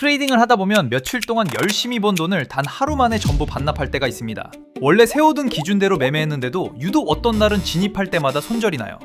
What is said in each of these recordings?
트레이딩을 하다 보면 며칠 동안 열심히 번 돈을 단 하루 만에 전부 반납할 때가 있습니다. 원래 세워둔 기준대로 매매했는데도 유독 어떤 날은 진입할 때마다 손절이 나요.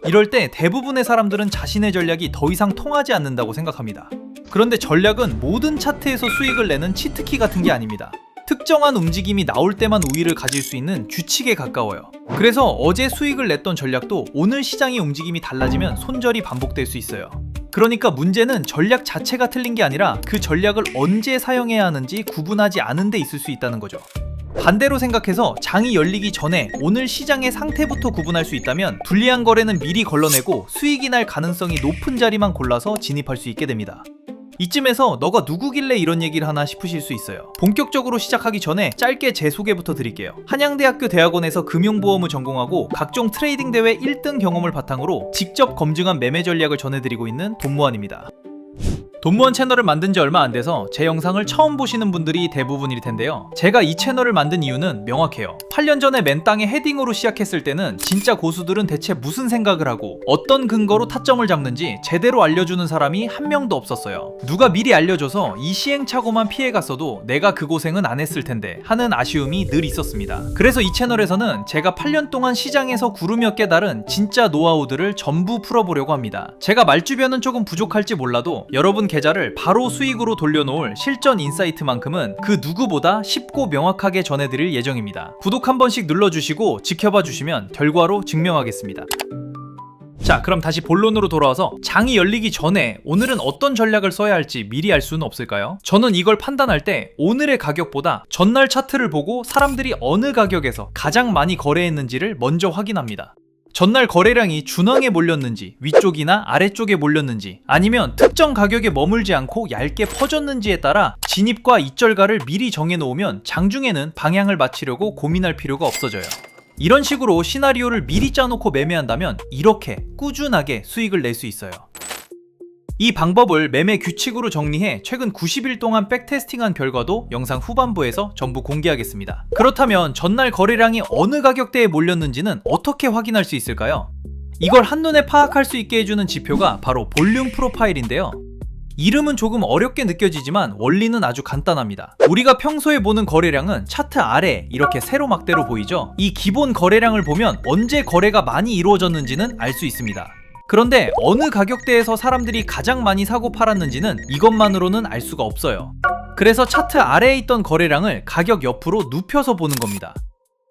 이럴 때 대부분의 사람들은 자신의 전략이 더 이상 통하지 않는다고 생각합니다. 그런데 전략은 모든 차트에서 수익을 내는 치트키 같은 게 아닙니다. 특정한 움직임이 나올 때만 우위를 가질 수 있는 규칙에 가까워요. 그래서 어제 수익을 냈던 전략도 오늘 시장의 움직임이 달라지면 손절이 반복될 수 있어요. 그러니까 문제는 전략 자체가 틀린 게 아니라 그 전략을 언제 사용해야 하는지 구분하지 않은 데 있을 수 있다는 거죠. 반대로 생각해서 장이 열리기 전에 오늘 시장의 상태부터 구분할 수 있다면 불리한 거래는 미리 걸러내고 수익이 날 가능성이 높은 자리만 골라서 진입할 수 있게 됩니다. 이쯤에서 너가 누구길래 이런 얘기를 하나 싶으실 수 있어요. 본격적으로 시작하기 전에 짧게 제 소개부터 드릴게요. 한양대학교 대학원에서 금융보험을 전공하고 각종 트레이딩 대회 1등 경험을 바탕으로 직접 검증한 매매 전략을 전해드리고 있는 돈무한입니다. 돈무한 채널을 만든 지 얼마 안 돼서 제 영상을 처음 보시는 분들이 대부분일 텐데요. 제가 이 채널을 만든 이유는 명확해요. 8년 전에 맨땅에 헤딩으로 시작했을 때는 진짜 고수들은 대체 무슨 생각을 하고 어떤 근거로 타점을 잡는지 제대로 알려주는 사람이 한 명도 없었어요. 누가 미리 알려줘서 이 시행착오만 피해갔어도 내가 그 고생은 안 했을 텐데 하는 아쉬움이 늘 있었습니다. 그래서 이 채널에서는 제가 8년 동안 시장에서 구르며 깨달은 진짜 노하우들을 전부 풀어보려고 합니다. 제가 말주변은 조금 부족할지 몰라도 여러분 계좌를 바로 수익으로 돌려놓을 실전 인사이트만큼은 그 누구보다 쉽고 명확하게 전해드릴 예정입니다. 구독 한 번씩 눌러주시고 지켜봐 주시면 결과로 증명하겠습니다. 자, 그럼 다시 본론으로 돌아와서 장이 열리기 전에 오늘은 어떤 전략을 써야 할지 미리 알 수는 없을까요? 저는 이걸 판단할 때 오늘의 가격보다 전날 차트를 보고 사람들이 어느 가격에서 가장 많이 거래했는지를 먼저 확인합니다. 전날 거래량이 준항에 몰렸는지, 위쪽이나 아래쪽에 몰렸는지, 아니면 특정 가격에 머물지 않고 얇게 퍼졌는지에 따라 진입과 이절가를 미리 정해놓으면 장중에는 방향을 맞추려고 고민할 필요가 없어져요. 이런 식으로 시나리오를 미리 짜놓고 매매한다면 이렇게 꾸준하게 수익을 낼 수 있어요. 이 방법을 매매 규칙으로 정리해 최근 90일 동안 백테스팅한 결과도 영상 후반부에서 전부 공개하겠습니다. 그렇다면 전날 거래량이 어느 가격대에 몰렸는지는 어떻게 확인할 수 있을까요? 이걸 한눈에 파악할 수 있게 해주는 지표가 바로 볼륨 프로파일인데요. 이름은 조금 어렵게 느껴지지만 원리는 아주 간단합니다. 우리가 평소에 보는 거래량은 차트 아래 이렇게 세로막대로 보이죠? 이 기본 거래량을 보면 언제 거래가 많이 이루어졌는지는 알 수 있습니다. 그런데 어느 가격대에서 사람들이 가장 많이 사고 팔았는지는 이것만으로는 알 수가 없어요. 그래서 차트 아래에 있던 거래량을 가격 옆으로 눕혀서 보는 겁니다.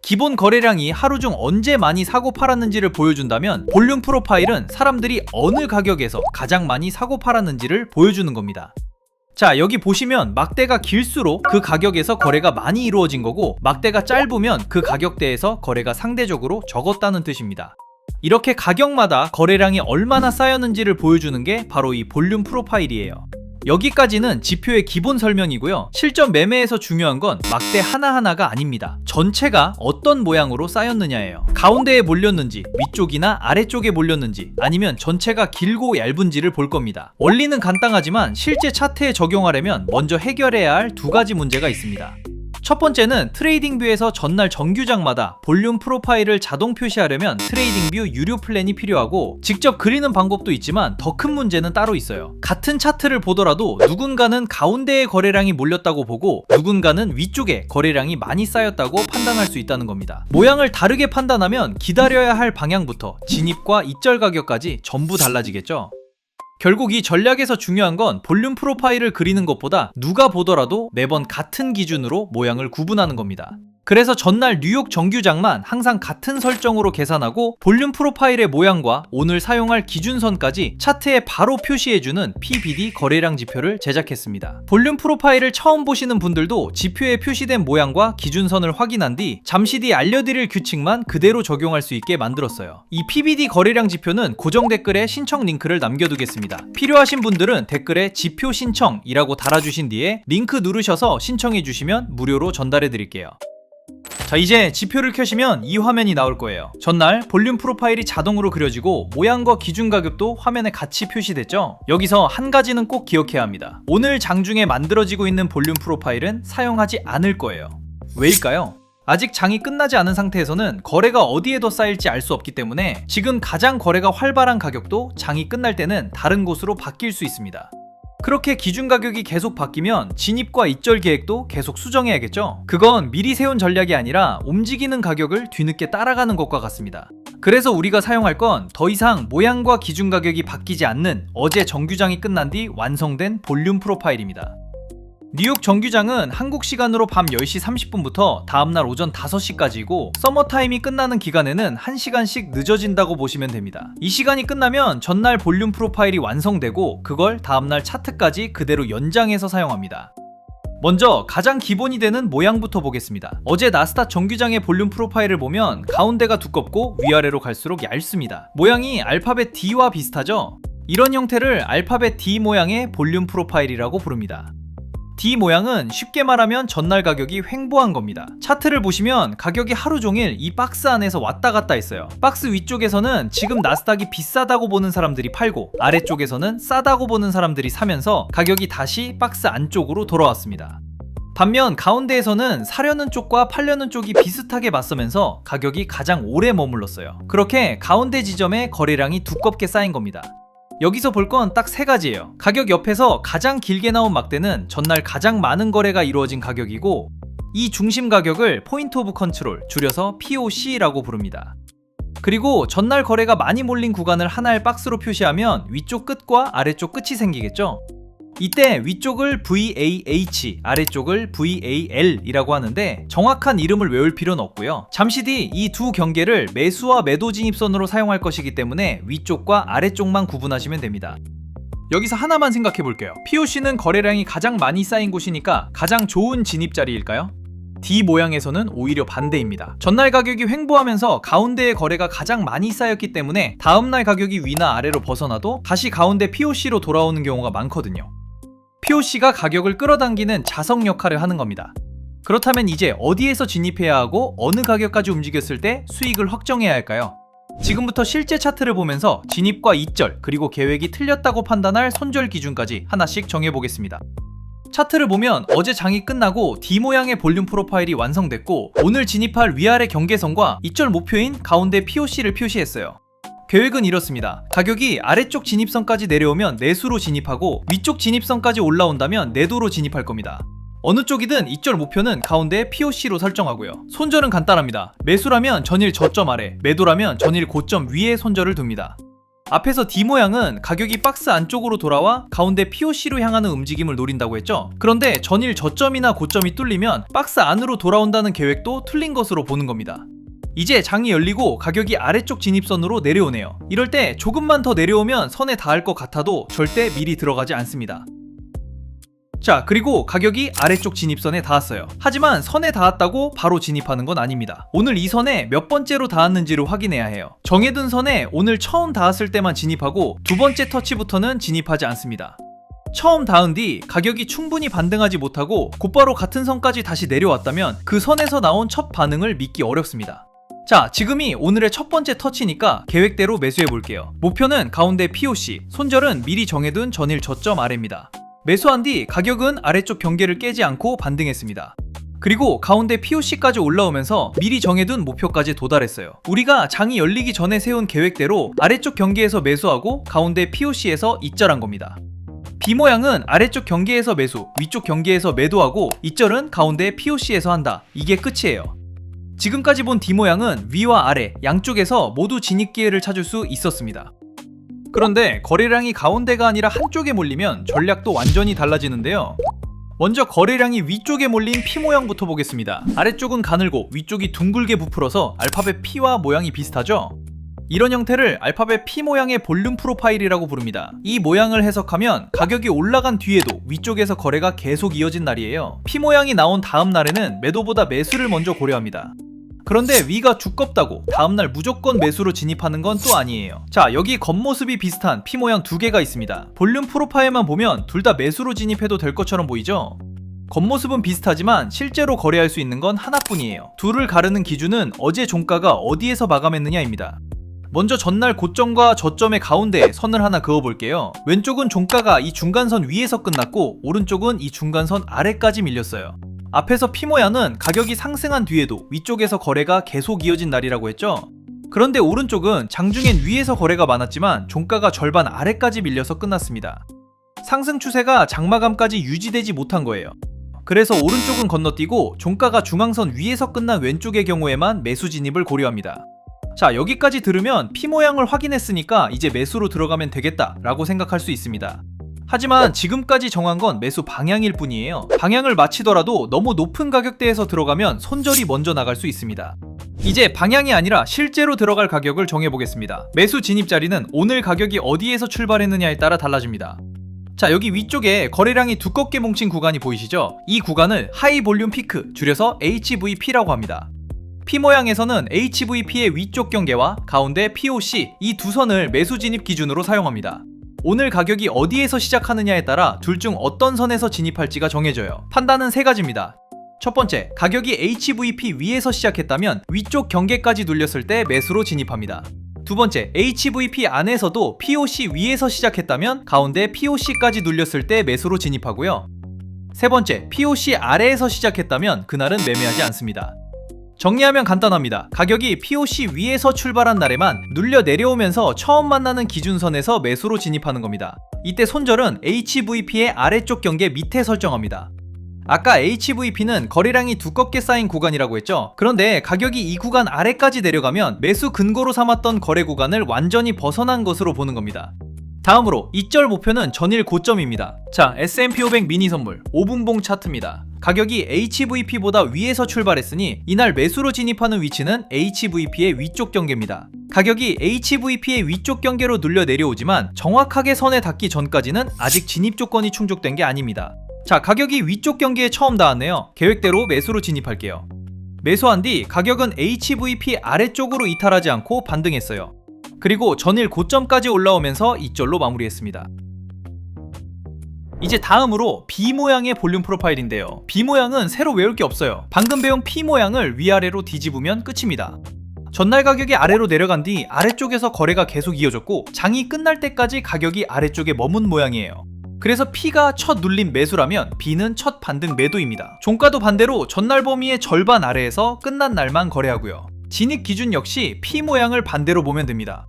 기본 거래량이 하루 중 언제 많이 사고 팔았는지를 보여준다면 볼륨 프로파일은 사람들이 어느 가격에서 가장 많이 사고 팔았는지를 보여주는 겁니다. 자, 여기 보시면 막대가 길수록 그 가격에서 거래가 많이 이루어진 거고, 막대가 짧으면 그 가격대에서 거래가 상대적으로 적었다는 뜻입니다. 이렇게 가격마다 거래량이 얼마나 쌓였는지를 보여주는 게 바로 이 볼륨 프로파일이에요. 여기까지는 지표의 기본 설명이고요. 실전 매매에서 중요한 건 막대 하나하나가 아닙니다. 전체가 어떤 모양으로 쌓였느냐예요. 가운데에 몰렸는지, 위쪽이나 아래쪽에 몰렸는지, 아니면 전체가 길고 얇은지를 볼 겁니다. 원리는 간단하지만 실제 차트에 적용하려면 먼저 해결해야 할 두 가지 문제가 있습니다. 첫 번째는 트레이딩뷰에서 전날 정규장마다 볼륨 프로파일을 자동 표시하려면 트레이딩뷰 유료 플랜이 필요하고, 직접 그리는 방법도 있지만 더 큰 문제는 따로 있어요. 같은 차트를 보더라도 누군가는 가운데에 거래량이 몰렸다고 보고 누군가는 위쪽에 거래량이 많이 쌓였다고 판단할 수 있다는 겁니다. 모양을 다르게 판단하면 기다려야 할 방향부터 진입과 이절 가격까지 전부 달라지겠죠. 결국 이 전략에서 중요한 건 볼륨 프로파일을 그리는 것보다 누가 보더라도 매번 같은 기준으로 모양을 구분하는 겁니다. 그래서 전날 뉴욕 정규장만 항상 같은 설정으로 계산하고 볼륨 프로파일의 모양과 오늘 사용할 기준선까지 차트에 바로 표시해주는 PBD 거래량 지표를 제작했습니다. 볼륨 프로파일을 처음 보시는 분들도 지표에 표시된 모양과 기준선을 확인한 뒤 잠시 뒤 알려드릴 규칙만 그대로 적용할 수 있게 만들었어요. 이 PBD 거래량 지표는 고정 댓글에 신청 링크를 남겨두겠습니다. 필요하신 분들은 댓글에 지표 신청이라고 달아주신 뒤에 링크 누르셔서 신청해주시면 무료로 전달해드릴게요. 자, 이제 지표를 켜시면 이 화면이 나올 거예요. 전날 볼륨 프로파일이 자동으로 그려지고 모양과 기준 가격도 화면에 같이 표시됐죠? 여기서 한 가지는 꼭 기억해야 합니다. 오늘 장중에 만들어지고 있는 볼륨 프로파일은 사용하지 않을 거예요. 왜일까요? 아직 장이 끝나지 않은 상태에서는 거래가 어디에 더 쌓일지 알 수 없기 때문에 지금 가장 거래가 활발한 가격도 장이 끝날 때는 다른 곳으로 바뀔 수 있습니다. 그렇게 기준 가격이 계속 바뀌면 진입과 입절 계획도 계속 수정해야겠죠? 그건 미리 세운 전략이 아니라 움직이는 가격을 뒤늦게 따라가는 것과 같습니다. 그래서 우리가 사용할 건 더 이상 모양과 기준 가격이 바뀌지 않는 어제 정규장이 끝난 뒤 완성된 볼륨 프로파일입니다. 뉴욕 정규장은 한국 시간으로 밤 10시 30분부터 다음날 오전 5시까지이고 서머타임이 끝나는 기간에는 1시간씩 늦어진다고 보시면 됩니다. 이 시간이 끝나면 전날 볼륨 프로파일이 완성되고 그걸 다음날 차트까지 그대로 연장해서 사용합니다. 먼저 가장 기본이 되는 모양부터 보겠습니다. 어제 나스닥 정규장의 볼륨 프로파일을 보면 가운데가 두껍고 위아래로 갈수록 얇습니다. 모양이 알파벳 D와 비슷하죠? 이런 형태를 알파벳 D 모양의 볼륨 프로파일이라고 부릅니다. D 모양은 쉽게 말하면 전날 가격이 횡보한 겁니다. 차트를 보시면 가격이 하루 종일 이 박스 안에서 왔다 갔다 했어요. 박스 위쪽에서는 지금 나스닥이 비싸다고 보는 사람들이 팔고 아래쪽에서는 싸다고 보는 사람들이 사면서 가격이 다시 박스 안쪽으로 돌아왔습니다. 반면 가운데에서는 사려는 쪽과 팔려는 쪽이 비슷하게 맞서면서 가격이 가장 오래 머물렀어요. 그렇게 가운데 지점에 거래량이 두껍게 쌓인 겁니다. 여기서 볼 건 딱 세 가지예요. 가격 옆에서 가장 길게 나온 막대는 전날 가장 많은 거래가 이루어진 가격이고 이 중심 가격을 포인트 오브 컨트롤, 줄여서 POC라고 부릅니다. 그리고 전날 거래가 많이 몰린 구간을 하나의 박스로 표시하면 위쪽 끝과 아래쪽 끝이 생기겠죠? 이때 위쪽을 VAH, 아래쪽을 VAL이라고 하는데 정확한 이름을 외울 필요는 없고요. 잠시 뒤 이 두 경계를 매수와 매도 진입선으로 사용할 것이기 때문에 위쪽과 아래쪽만 구분하시면 됩니다. 여기서 하나만 생각해 볼게요. POC는 거래량이 가장 많이 쌓인 곳이니까 가장 좋은 진입 자리일까요? D 모양에서는 오히려 반대입니다. 전날 가격이 횡보하면서 가운데의 거래가 가장 많이 쌓였기 때문에 다음날 가격이 위나 아래로 벗어나도 다시 가운데 POC로 돌아오는 경우가 많거든요. POC가 가격을 끌어당기는 자석 역할을 하는 겁니다. 그렇다면 이제 어디에서 진입해야 하고 어느 가격까지 움직였을 때 수익을 확정해야 할까요? 지금부터 실제 차트를 보면서 진입과 입절 그리고 계획이 틀렸다고 판단할 손절 기준까지 하나씩 정해보겠습니다. 차트를 보면 어제 장이 끝나고 D 모양의 볼륨 프로파일이 완성됐고 오늘 진입할 위아래 경계선과 입절 목표인 가운데 POC를 표시했어요. 계획은 이렇습니다. 가격이 아래쪽 진입선까지 내려오면 매수로 진입하고 위쪽 진입선까지 올라온다면 매도로 진입할 겁니다. 어느 쪽이든 입절 목표는 가운데 POC로 설정하고요. 손절은 간단합니다. 매수라면 전일 저점 아래, 매도라면 전일 고점 위에 손절을 둡니다. 앞에서 D 모양은 가격이 박스 안쪽으로 돌아와 가운데 POC로 향하는 움직임을 노린다고 했죠? 그런데 전일 저점이나 고점이 뚫리면 박스 안으로 돌아온다는 계획도 틀린 것으로 보는 겁니다. 이제 장이 열리고 가격이 아래쪽 진입선으로 내려오네요. 이럴 때 조금만 더 내려오면 선에 닿을 것 같아도 절대 미리 들어가지 않습니다. 자, 그리고 가격이 아래쪽 진입선에 닿았어요. 하지만 선에 닿았다고 바로 진입하는 건 아닙니다. 오늘 이 선에 몇 번째로 닿았는지를 확인해야 해요. 정해둔 선에 오늘 처음 닿았을 때만 진입하고 두 번째 터치부터는 진입하지 않습니다. 처음 닿은 뒤 가격이 충분히 반등하지 못하고 곧바로 같은 선까지 다시 내려왔다면 그 선에서 나온 첫 반응을 믿기 어렵습니다. 자, 지금이 오늘의 첫 번째 터치니까 계획대로 매수해 볼게요. 목표는 가운데 POC, 손절은 미리 정해둔 전일 저점 아래입니다. 매수한 뒤 가격은 아래쪽 경계를 깨지 않고 반등했습니다. 그리고 가운데 POC까지 올라오면서 미리 정해둔 목표까지 도달했어요. 우리가 장이 열리기 전에 세운 계획대로 아래쪽 경계에서 매수하고 가운데 POC에서 입절한 겁니다. B 모양은 아래쪽 경계에서 매수, 위쪽 경계에서 매도하고 입절은 가운데 POC에서 한다. 이게 끝이에요. 지금까지 본 D 모양은 위와 아래 양쪽에서 모두 진입 기회를 찾을 수 있었습니다. 그런데 거래량이 가운데가 아니라 한쪽에 몰리면 전략도 완전히 달라지는데요. 먼저 거래량이 위쪽에 몰린 P 모양부터 보겠습니다. 아래쪽은 가늘고 위쪽이 둥글게 부풀어서 알파벳 P와 모양이 비슷하죠? 이런 형태를 알파벳 P 모양의 볼륨 프로파일이라고 부릅니다. 이 모양을 해석하면 가격이 올라간 뒤에도 위쪽에서 거래가 계속 이어진 날이에요. P 모양이 나온 다음 날에는 매도보다 매수를 먼저 고려합니다. 그런데 위가 두껍다고 다음날 무조건 매수로 진입하는 건 또 아니에요. 자, 여기 겉모습이 비슷한 P 모양 두 개가 있습니다. 볼륨 프로파일만 보면 둘 다 매수로 진입해도 될 것처럼 보이죠? 겉모습은 비슷하지만 실제로 거래할 수 있는 건 하나뿐이에요. 둘을 가르는 기준은 어제 종가가 어디에서 마감했느냐입니다. 먼저 전날 고점과 저점의 가운데에 선을 하나 그어볼게요. 왼쪽은 종가가 이 중간선 위에서 끝났고 오른쪽은 이 중간선 아래까지 밀렸어요. 앞에서 P 모양은 가격이 상승한 뒤에도 위쪽에서 거래가 계속 이어진 날이라고 했죠. 그런데 오른쪽은 장중엔 위에서 거래가 많았지만 종가가 절반 아래까지 밀려서 끝났습니다. 상승 추세가 장마감까지 유지되지 못한 거예요. 그래서 오른쪽은 건너뛰고 종가가 중앙선 위에서 끝난 왼쪽의 경우에만 매수 진입을 고려합니다. 자, 여기까지 들으면 P 모양을 확인했으니까 이제 매수로 들어가면 되겠다 라고 생각할 수 있습니다. 하지만 지금까지 정한 건 매수 방향일 뿐이에요. 방향을 맞히더라도 너무 높은 가격대에서 들어가면 손절이 먼저 나갈 수 있습니다. 이제 방향이 아니라 실제로 들어갈 가격을 정해보겠습니다. 매수 진입 자리는 오늘 가격이 어디에서 출발했느냐에 따라 달라집니다. 자, 여기 위쪽에 거래량이 두껍게 뭉친 구간이 보이시죠? 이 구간을 하이 볼륨 피크, 줄여서 HVP라고 합니다. P 모양에서는 HVP의 위쪽 경계와 가운데 POC 이 두 선을 매수 진입 기준으로 사용합니다. 오늘 가격이 어디에서 시작하느냐에 따라 둘 중 어떤 선에서 진입할지가 정해져요. 판단은 세 가지입니다. 첫 번째, 가격이 HVP 위에서 시작했다면 위쪽 경계까지 눌렸을 때 매수로 진입합니다. 두 번째, HVP 안에서도 POC 위에서 시작했다면 가운데 POC까지 눌렸을 때 매수로 진입하고요. 세 번째, POC 아래에서 시작했다면 그날은 매매하지 않습니다. 정리하면 간단합니다. 가격이 POC 위에서 출발한 날에만 눌려 내려오면서 처음 만나는 기준선에서 매수로 진입하는 겁니다. 이때 손절은 HVP의 아래쪽 경계 밑에 설정합니다. 아까 HVP는 거래량이 두껍게 쌓인 구간이라고 했죠. 그런데 가격이 이 구간 아래까지 내려가면 매수 근거로 삼았던 거래 구간을 완전히 벗어난 것으로 보는 겁니다. 다음으로 이절 목표는 전일 고점입니다. 자, S&P 500 미니 선물 5분봉 차트입니다. 가격이 HVP보다 위에서 출발했으니 이날 매수로 진입하는 위치는 HVP의 위쪽 경계입니다. 가격이 HVP의 위쪽 경계로 눌려 내려오지만 정확하게 선에 닿기 전까지는 아직 진입 조건이 충족된 게 아닙니다. 자, 가격이 위쪽 경계에 처음 닿았네요. 계획대로 매수로 진입할게요. 매수한 뒤 가격은 HVP 아래쪽으로 이탈하지 않고 반등했어요. 그리고 전일 고점까지 올라오면서 이절로 마무리했습니다. 이제 다음으로 B 모양의 볼륨 프로파일인데요. B 모양은 새로 외울 게 없어요. 방금 배운 P 모양을 위아래로 뒤집으면 끝입니다. 전날 가격이 아래로 내려간 뒤 아래쪽에서 거래가 계속 이어졌고 장이 끝날 때까지 가격이 아래쪽에 머문 모양이에요. 그래서 P가 첫 눌림 매수라면 B는 첫 반등 매도입니다. 종가도 반대로 전날 범위의 절반 아래에서 끝난 날만 거래하고요. 진입 기준 역시 P 모양을 반대로 보면 됩니다.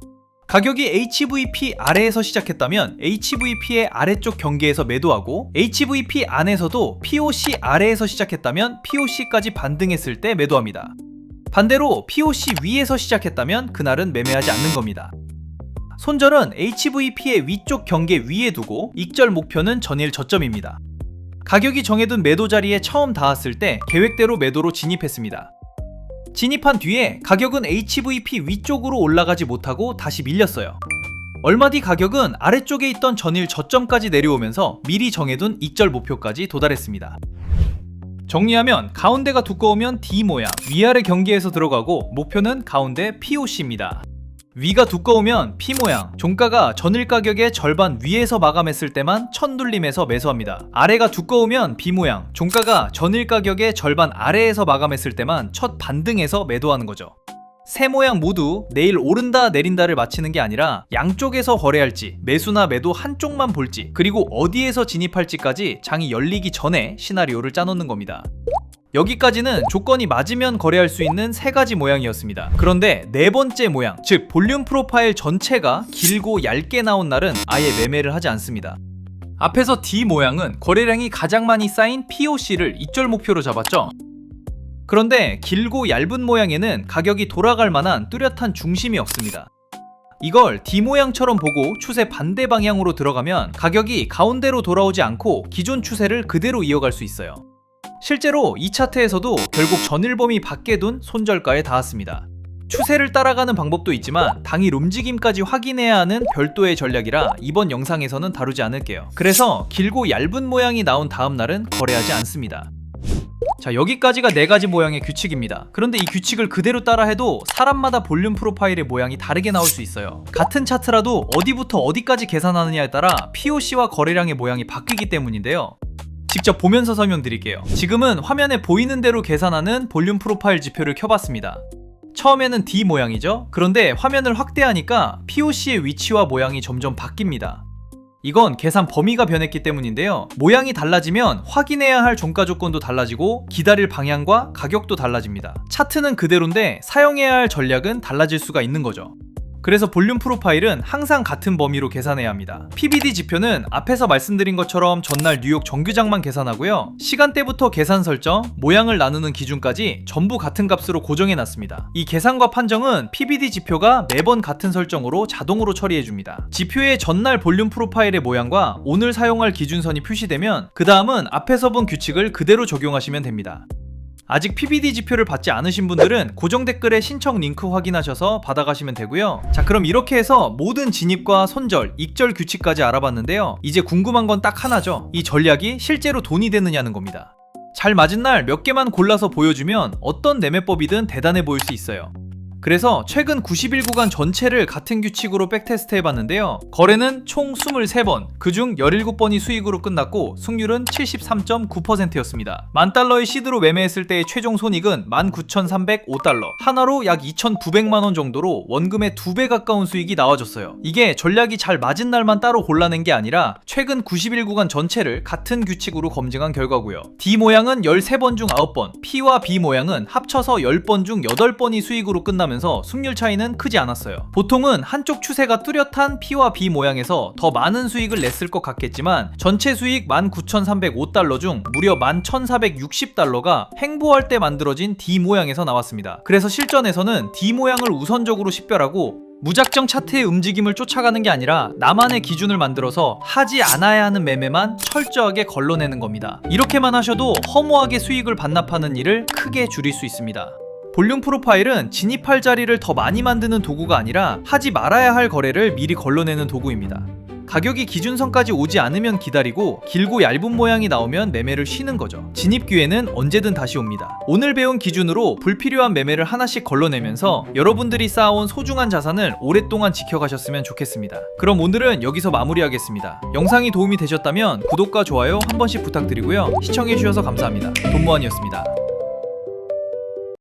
가격이 HVP 아래에서 시작했다면 HVP의 아래쪽 경계에서 매도하고 HVP 안에서도 POC 아래에서 시작했다면 POC까지 반등했을 때 매도합니다. 반대로 POC 위에서 시작했다면 그날은 매매하지 않는 겁니다. 손절은 HVP의 위쪽 경계 위에 두고 익절 목표는 전일 저점입니다. 가격이 정해둔 매도 자리에 처음 닿았을 때 계획대로 매도로 진입했습니다. 진입한 뒤에 가격은 HVP 위쪽으로 올라가지 못하고 다시 밀렸어요. 얼마 뒤 가격은 아래쪽에 있던 전일 저점까지 내려오면서 미리 정해둔 익절 목표까지 도달했습니다. 정리하면 가운데가 두꺼우면 D 모양, 위아래 경계에서 들어가고 목표는 가운데 POC입니다. 위가 두꺼우면 P 모양, 종가가 전일 가격의 절반 위에서 마감했을 때만 첫 눌림에서 매수합니다. 아래가 두꺼우면 B 모양, 종가가 전일 가격의 절반 아래에서 마감했을 때만 첫 반등에서 매도하는 거죠. 세 모양 모두 내일 오른다 내린다를 맞히는 게 아니라 양쪽에서 거래할지, 매수나 매도 한쪽만 볼지, 그리고 어디에서 진입할지까지 장이 열리기 전에 시나리오를 짜놓는 겁니다. 여기까지는 조건이 맞으면 거래할 수 있는 세 가지 모양이었습니다. 그런데 네 번째 모양, 즉 볼륨 프로파일 전체가 길고 얇게 나온 날은 아예 매매를 하지 않습니다. 앞에서 D 모양은 거래량이 가장 많이 쌓인 POC를 익절 목표로 잡았죠. 그런데 길고 얇은 모양에는 가격이 돌아갈 만한 뚜렷한 중심이 없습니다. 이걸 D 모양처럼 보고 추세 반대 방향으로 들어가면 가격이 가운데로 돌아오지 않고 기존 추세를 그대로 이어갈 수 있어요. 실제로 이 차트에서도 결국 전일 범위 밖에 둔 손절가에 닿았습니다. 추세를 따라가는 방법도 있지만 당일 움직임까지 확인해야 하는 별도의 전략이라 이번 영상에서는 다루지 않을게요. 그래서 길고 얇은 모양이 나온 다음 날은 거래하지 않습니다. 자, 여기까지가 네 가지 모양의 규칙입니다. 그런데 이 규칙을 그대로 따라해도 사람마다 볼륨 프로파일의 모양이 다르게 나올 수 있어요. 같은 차트라도 어디부터 어디까지 계산하느냐에 따라 POC와 거래량의 모양이 바뀌기 때문인데요. 직접 보면서 설명드릴게요. 지금은 화면에 보이는 대로 계산하는 볼륨 프로파일 지표를 켜봤습니다. 처음에는 D 모양이죠. 그런데 화면을 확대하니까 POC의 위치와 모양이 점점 바뀝니다. 이건 계산 범위가 변했기 때문인데요. 모양이 달라지면 확인해야 할 종가 조건도 달라지고 기다릴 방향과 가격도 달라집니다. 차트는 그대로인데 사용해야 할 전략은 달라질 수가 있는 거죠. 그래서 볼륨 프로파일은 항상 같은 범위로 계산해야 합니다. PBD 지표는 앞에서 말씀드린 것처럼 전날 뉴욕 정규장만 계산하고요. 시간대부터 계산 설정, 모양을 나누는 기준까지 전부 같은 값으로 고정해 놨습니다. 이 계산과 판정은 PBD 지표가 매번 같은 설정으로 자동으로 처리해 줍니다. 지표의 전날 볼륨 프로파일의 모양과 오늘 사용할 기준선이 표시되면 그 다음은 앞에서 본 규칙을 그대로 적용하시면 됩니다. 아직 PBD 지표를 받지 않으신 분들은 고정 댓글에 신청 링크 확인하셔서 받아가시면 되고요. 자, 그럼 이렇게 해서 모든 진입과 손절, 익절 규칙까지 알아봤는데요. 이제 궁금한 건 딱 하나죠. 이 전략이 실제로 돈이 되느냐는 겁니다. 잘 맞은 날 몇 개만 골라서 보여주면 어떤 매매법이든 대단해 보일 수 있어요. 그래서 최근 90일 구간 전체를 같은 규칙으로 백테스트 해봤는데요. 거래는 총 23번, 그중 17번이 수익으로 끝났고 승률은 73.9%였습니다. $10,000의 시드로 매매했을 때의 최종 손익은 19,305달러, 하나로 약 2,900만원 정도로 원금의 2배 가까운 수익이 나와줬어요. 이게 전략이 잘 맞은 날만 따로 골라낸 게 아니라 최근 90일 구간 전체를 같은 규칙으로 검증한 결과고요. D 모양은 13번 중 9번, P와 B 모양은 합쳐서 10번 중 8번이 수익으로 끝나면서 승률 차이는 크지 않았어요. 보통은 한쪽 추세가 뚜렷한 P와 B 모양에서 더 많은 수익을 냈을 것 같겠지만 전체 수익 19,305달러 중 무려 11,460달러가 횡보할 때 만들어진 D 모양에서 나왔습니다. 그래서 실전에서는 D 모양을 우선적으로 식별하고 무작정 차트의 움직임을 쫓아가는 게 아니라 나만의 기준을 만들어서 하지 않아야 하는 매매만 철저하게 걸러내는 겁니다. 이렇게만 하셔도 허무하게 수익을 반납하는 일을 크게 줄일 수 있습니다. 볼륨 프로파일은 진입할 자리를 더 많이 만드는 도구가 아니라 하지 말아야 할 거래를 미리 걸러내는 도구입니다. 가격이 기준선까지 오지 않으면 기다리고 길고 얇은 모양이 나오면 매매를 쉬는 거죠. 진입 기회는 언제든 다시 옵니다. 오늘 배운 기준으로 불필요한 매매를 하나씩 걸러내면서 여러분들이 쌓아온 소중한 자산을 오랫동안 지켜가셨으면 좋겠습니다. 그럼 오늘은 여기서 마무리하겠습니다. 영상이 도움이 되셨다면 구독과 좋아요 한 번씩 부탁드리고요. 시청해주셔서 감사합니다. 돈무한이었습니다.